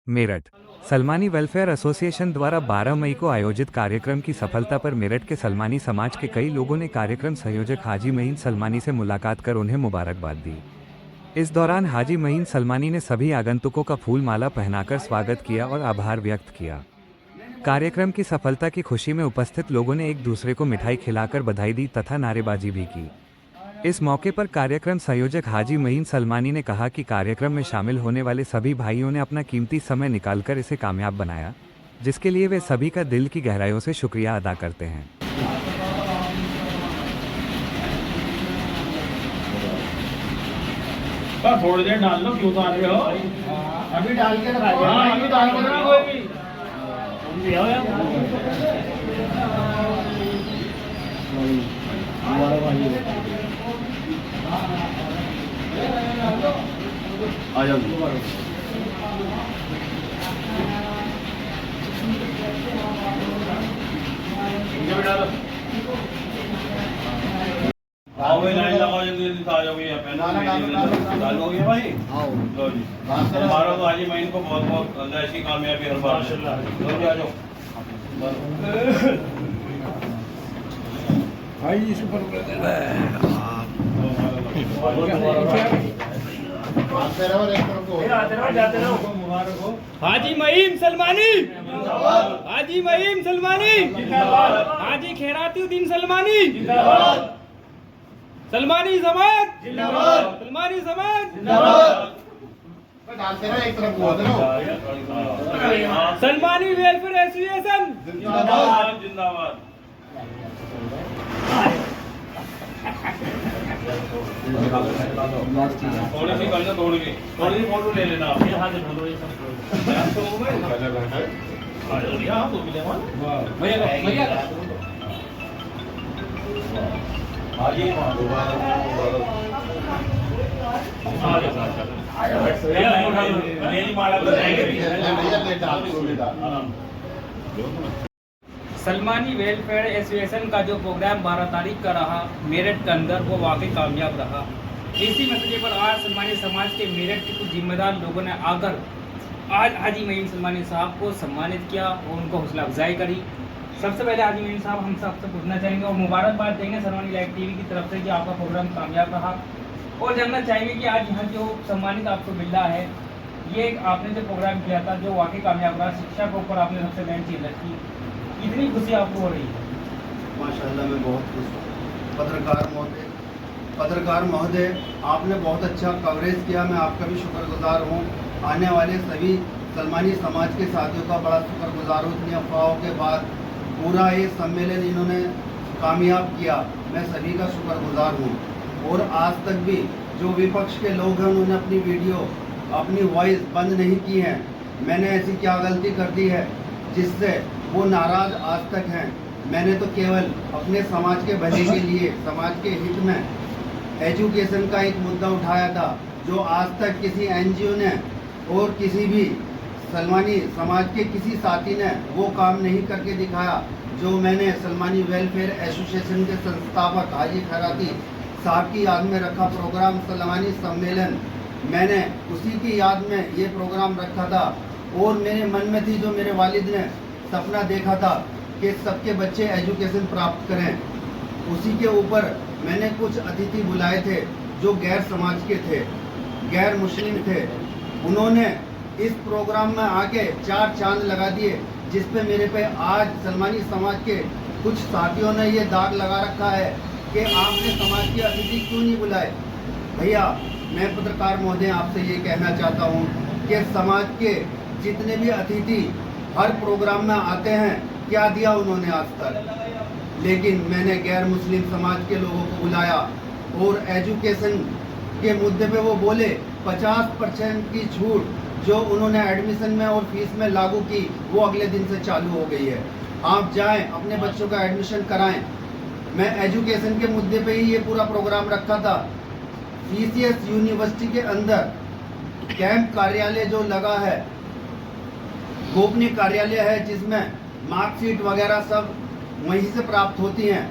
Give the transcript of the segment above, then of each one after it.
Meerut Salmani welfare association द्वारा 12 मई को आयोजित कार्यक्रम की सफलता पर मेरठ के सलमानी समाज के कई लोगों ने कार्यक्रम संयोजक हाजी महीन सलमानी से मुलाकात कर उन्हें मुबारकबाद दी। इस दौरान हाजी महीन सलमानी ने सभी आगंतुकों का फूल माला पहनाकर स्वागत किया और आभार व्यक्त किया। कार्यक्रम की सफलता की खुशी में उपस्थित लोगों ने एक दूसरे को मिठाई खिलाकर बधाई दी तथा नारेबाजी भी की। इस मौके पर कार्यक्रम संयोजक हाजी महीन सलमानी ने कहा कि कार्यक्रम में शामिल होने वाले सभी भाइयों ने अपना कीमती समय निकालकर इसे कामयाब बनाया, जिसके लिए वे सभी का दिल की गहराइयों से शुक्रिया अदा करते हैं। थोड़ी देर डाल लो, क्यों उतार रहे हो? अभी डाल के रखो। हाँ, अभी डाल के रखो। कोई भी तुम भी आओ यार। आ जाओ। आओ भाई, लाइन लगाओ, जल्दी आ जाओगे यहाँ पे। डालोगे भाई? आओ। लो जी। हमारा तो हाजी महीन को बहुत बहुत ऐसी कामयाबी हर बार। लो जी, आ जाओ। भाई इस ऊपर हाजी महीम सलमानी, हाजी महीम सलमानी, हाजी खैरातुद्दीन सलमानी, सलमानी समाज, सलमानी समाज, सलमानी वेलफेयर एसोसिएशन जिंदाबाद जिंदाबाद। थोड़ी सी कर लो, थोड़ी सी फोटो ले लेना आप। हाथ से फोटो सलमानी वेलफेयर एसोसिएशन का जो प्रोग्राम 12 तारीख का रहा मेरठ के अंदर, वो वाकई कामयाब रहा। इसी मसले पर आज सलमानी समाज के मेरठ के कुछ जिम्मेदार लोगों ने आकर आज हाजी महीन सलमानी साहब को सम्मानित किया और उनको हौसला अफजाई करी। सबसे पहले हाजी महीन साहब हम सबसे पूछना चाहेंगे और मुबारकबाद देंगे सलमानी लाइव टीवी की तरफ से कि आपका प्रोग्राम कामयाब रहा, और जानना चाहेंगे कि आज यहाँ जो सम्मानित आपको मिल रहा है, ये आपने जो प्रोग्राम किया था जो वाकई कामयाब रहा, शिक्षा के ऊपर आपने सबसे मेन चीज़ रखी, इतनी खुशी आपको हो रही है? माशाल्लाह मैं बहुत खुश हूँ। पत्रकार महोदय आपने बहुत अच्छा कवरेज किया, मैं आपका भी शुक्रगुजार हूँ। आने वाले सभी सलमानी समाज के साथियों का बड़ा शुक्रगुजार हूँ। इतनी अफवाहों के बाद पूरा ये सम्मेलन इन्होंने कामयाब किया, मैं सभी का शुक्रगुजार हूँ। और आज तक भी जो विपक्ष के लोग हैं उन्होंने अपनी वीडियो, अपनी वॉइस बंद नहीं की है। मैंने ऐसी क्या गलती कर दी है जिससे वो नाराज आज तक हैं? मैंने तो केवल अपने समाज के भले के लिए, समाज के हित में एजुकेशन का एक मुद्दा उठाया था, जो आज तक किसी एनजीओ ने और किसी भी सलमानी समाज के किसी साथी ने वो काम नहीं करके दिखाया जो मैंने सलमानी वेलफेयर एसोसिएशन के संस्थापक हाजी खैराती साहब की याद में रखा प्रोग्राम सलमानी सम्मेलन। मैंने उसी की याद में ये प्रोग्राम रखा था और मेरे मन में थी, जो मेरे वालिद ने सपना देखा था कि सबके बच्चे एजुकेशन प्राप्त करें, उसी के ऊपर मैंने कुछ अतिथि बुलाए थे जो गैर समाज के थे, गैर मुस्लिम थे। उन्होंने इस प्रोग्राम में आके 4 चांद लगा दिए, जिस पे मेरे पे आज सलमानी समाज के कुछ साथियों ने ये दाग लगा रखा है कि आपने समाज के अतिथि क्यों नहीं बुलाए। भैया मैं पत्रकार महोदय आपसे ये कहना चाहता हूँ कि समाज के जितने भी अतिथि हर प्रोग्राम में आते हैं, क्या दिया उन्होंने आज तक? लेकिन मैंने गैर मुस्लिम समाज के लोगों को बुलाया और एजुकेशन के मुद्दे पे वो बोले 50% की छूट जो उन्होंने एडमिशन में और फीस में लागू की, वो अगले दिन से चालू हो गई है। आप जाएं अपने बच्चों का एडमिशन कराएं। मैं एजुकेशन के मुद्दे पे ही ये पूरा प्रोग्राम रखा था। पीसीएस यूनिवर्सिटी के अंदर कैंप कार्यालय जो लगा है, गोपनीय कार्यालय है, जिसमें मार्कशीट वगैरह सब वहीं से प्राप्त होती हैं।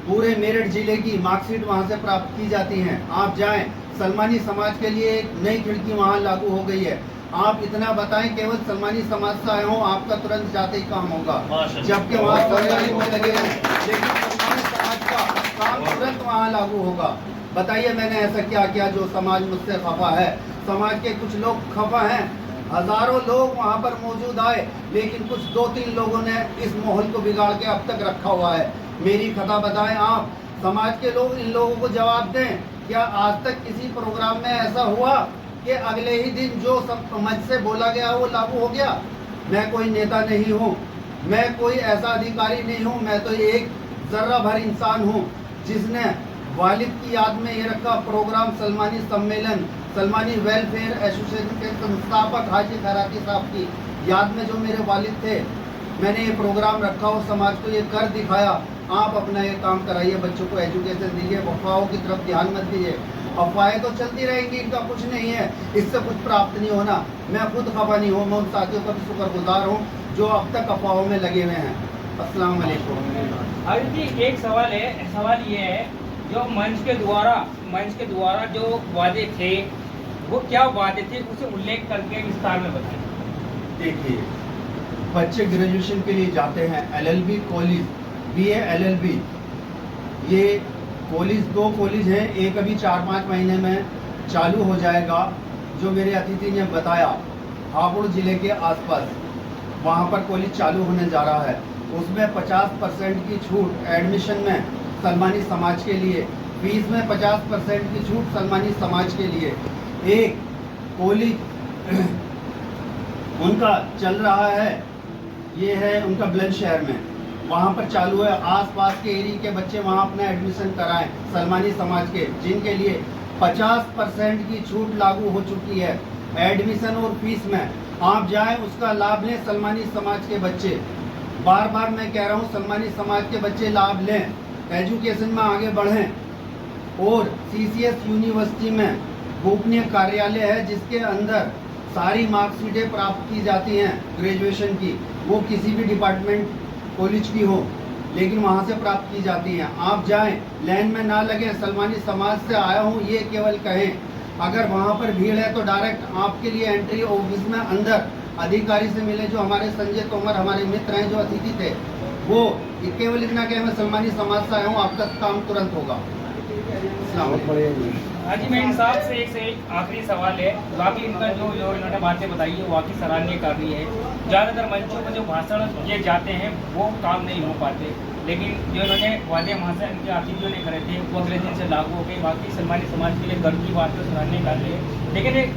पूरे मेरठ जिले की मार्कशीट वहां से प्राप्त की जाती हैं। आप जाएं, सलमानी समाज के लिए एक नई खिड़की वहां लागू हो गई है। आप इतना बताएं, केवल सलमानी समाज से आए हो, आपका तुरंत जाते ही काम होगा, माशाल्लाह। जबकि वहाँ सरकारी में लगे हैं, लेकिन सलमानी समाज का काम तुरंत वहाँ लागू होगा। बताइए मैंने ऐसा क्या किया जो समाज मुझसे खफा है? समाज के कुछ लोग खफा हैं, हजारों लोग वहाँ पर मौजूद आए, लेकिन कुछ 2-3 लोगों ने इस माहौल को बिगाड़ के अब तक रखा हुआ है। मेरी खता बताएं आप, समाज के लोग इन लोगों को जवाब दें। क्या आज तक किसी प्रोग्राम में ऐसा हुआ कि अगले ही दिन जो सब मंच से बोला गया वो लागू हो गया? मैं कोई नेता नहीं हूँ, मैं कोई ऐसा अधिकारी नहीं हूँ, मैं तो एक जर्रा भर इंसान हूँ जिसने वालिद की याद में ये रखा प्रोग्राम सलमानी सम्मेलन, सलमानी वेलफेयर एसोसिएशन के संस्थापक हाजी खैराती साहब की याद में जो मेरे वालिद थे, मैंने ये प्रोग्राम रखा और समाज को ये कर दिखाया। आप अपना ये काम कराइए, बच्चों को एजुकेशन दीजिए, अफवाहों की तरफ ध्यान मत दीजिए। अफवाहें तो चलती रहेंगी, इनका कुछ नहीं है, इससे कुछ प्राप्त नहीं होना। मैं खुद खफा नहीं हूँ, मैं उन साथियों का भी शुक्रगुजार हूँ जो अब तक अफवाहों में लगे हुए हैं। अस्सलाम वालेकुम। अभी जी एक सवाल है, सवाल ये है, जो मंच के द्वारा जो वादे थे वो क्या वादे थे, उसे उल्लेख करके विस्तार में बताएं। देखिए, बच्चे ग्रेजुएशन के लिए जाते हैं, LLB कॉलेज, BA LLB, ये कॉलेज 2 कॉलेज हैं, एक अभी 4-5 महीने में चालू हो जाएगा। जो मेरे अतिथि ने बताया, हापुड़ ज़िले के आसपास वहाँ पर कॉलेज चालू होने जा रहा है, उसमें 50% की छूट एडमिशन में सलमानी समाज के लिए, फीस में 50% की छूट सलमानी समाज के लिए। एक कॉलेज उनका चल रहा है, ये है उनका बुलंदशहर में, वहाँ पर चालू है। आसपास के एरिया के बच्चे वहाँ अपना एडमिशन कराएं, सलमानी समाज के, जिनके लिए 50% की छूट लागू हो चुकी है एडमिशन और फीस में। आप जाएं, उसका लाभ लें सलमानी समाज के बच्चे। बार बार मैं कह रहा हूँ, सलमानी समाज के बच्चे लाभ लें, एजुकेशन में आगे बढ़ें। और CCS यूनिवर्सिटी में गोपनीय कार्यालय है जिसके अंदर सारी मार्कशीटें प्राप्त की जाती हैं ग्रेजुएशन की, वो किसी भी डिपार्टमेंट कॉलेज की हो, लेकिन वहाँ से प्राप्त की जाती हैं। आप जाएं, लाइन में ना लगे, सलमानी समाज से आया हूँ ये केवल कहें। अगर वहाँ पर भीड़ है तो डायरेक्ट आपके लिए एंट्री ऑफिस में अंदर अधिकारी से मिले, जो हमारे संजय तोमर हमारे मित्र हैं जो अतिथि थे, वो केवल इतना कहें मैं सलमानी समाज से आया हूँ, आपका काम तुरंत होगा। हाजी मैं साहब से एक आखिरी सवाल है। बाकी इनका जो इन्होंने बातें बताई है वाकई सराहनीय कार्य है। ज़्यादातर मंचों पर जो भाषण दिए जाते हैं वो काम नहीं हो पाते, लेकिन जो इन्होंने वादे वहाँ से इनके अतिथियों ने करे थे वो अगले दिन से लागू हो गए। बाकी सलमानी समाज के लिए गर्व की बात है, सराहनीय कार्य है। लेकिन एक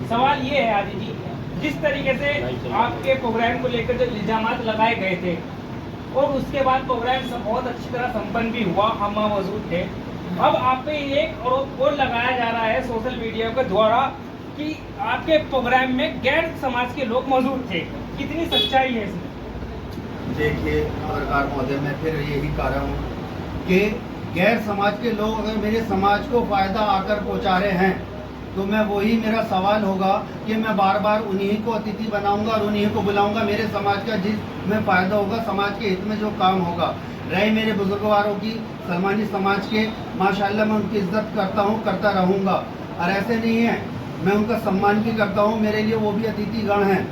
सवाल ये है हाजी जी, जिस तरीके से आपके प्रोग्राम को लेकर जो इल्जामात लगाए गए थे और उसके बाद प्रोग्राम बहुत अच्छी तरह संपन्न भी हुआ, हम वहाँ मौजूद थे। अब आप पे एक और लगाया जा रहा है सोशल मीडिया के द्वारा कि आपके प्रोग्राम में गैर समाज के लोग मौजूद थे, कितनी सच्चाई है इसमें? देखिए पत्रकार महोदय, मैं फिर यही कह रहा हूँ कि गैर समाज के लोग अगर मेरे समाज को फायदा आकर पहुँचा रहे हैं तो मैं वही, मेरा सवाल होगा कि मैं बार बार उन्हीं को अतिथि बनाऊंगा और उन्हीं को बुलाऊंगा। मेरे समाज का जिसमें फ़ायदा होगा, समाज के हित में जो काम होगा। रहे मेरे बुजुर्गवारों की, सलमानी समाज के, माशाल्लाह मैं उनकी इज्जत करता हूं, करता रहूंगा। और ऐसे नहीं है, मैं उनका सम्मान भी करता हूं, मेरे लिए वो भी अतिथिगण हैं।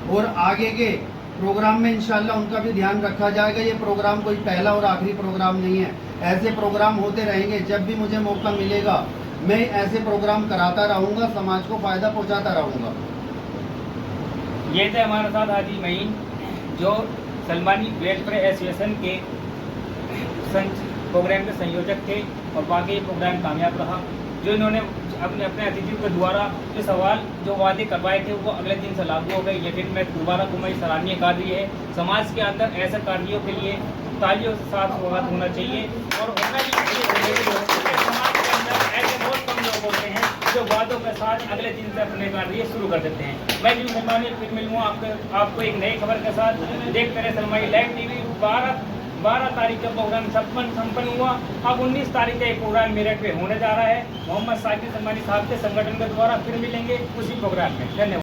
और आगे के प्रोग्राम में इंशाल्लाह उनका भी ध्यान रखा जाएगा। ये प्रोग्राम कोई पहला और आखिरी प्रोग्राम नहीं है, ऐसे प्रोग्राम होते रहेंगे। जब भी मुझे मौका मिलेगा मैं ऐसे प्रोग्राम कराता रहूंगा, समाज को फ़ायदा पहुँचाता रहूँगा। ये थे हमारे साथ हाजी मईन, जो सलमानी वेलफेयर एसोसिएशन के प्रोग्राम के संयोजक थे, और बाकी प्रोग्राम कामयाब रहा। जो इन्होंने अपने अतिथियों के द्वारा जो सवाल जो वादे करवाए थे वो अगले दिन से लागू हो गए। लेकिन मैं दोबारा को सराहनीय कार्य है। समाज के अंदर ऐसे कार्यों के लिए तालियों से साथ स्वागत होना चाहिए और होना भी चाहिए। समाज के अंदर ऐसे बहुत कम लोग होते हैं जो वादों के साथ अगले दिन से अपने कार्य शुरू कर देते हैं। मैं जी मेहरबानी फिर मिलूँगा आपको एक नई खबर के साथ। देखते रहे सलमानी लाइव TV। 12 तारीख का प्रोग्राम संपन्न हुआ। अब 19 तारीख का एक प्रोग्राम मेरठ पे होने जा रहा है। मोहम्मद साकिब सलमानी साहब के संगठन के द्वारा फिर मिलेंगे उसी प्रोग्राम में। धन्यवाद।